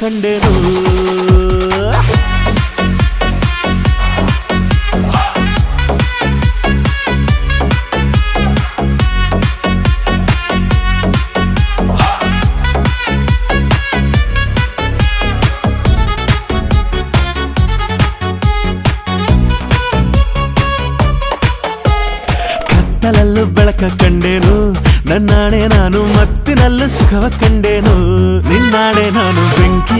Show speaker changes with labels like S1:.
S1: ಕಂಡೆನು ಕತ್ತಲಲ್ಲೂ ಬೆಳಕ ಕಂಡೇನು ನನ್ನಾಣೆ ನಾನು ಮತ್ತಿನಲ್ಲೂ ಸುಖವ ಕಂಡೇನು ನಿನ್ನಾಣೆ ನಾನು ಬೆಂಕಿ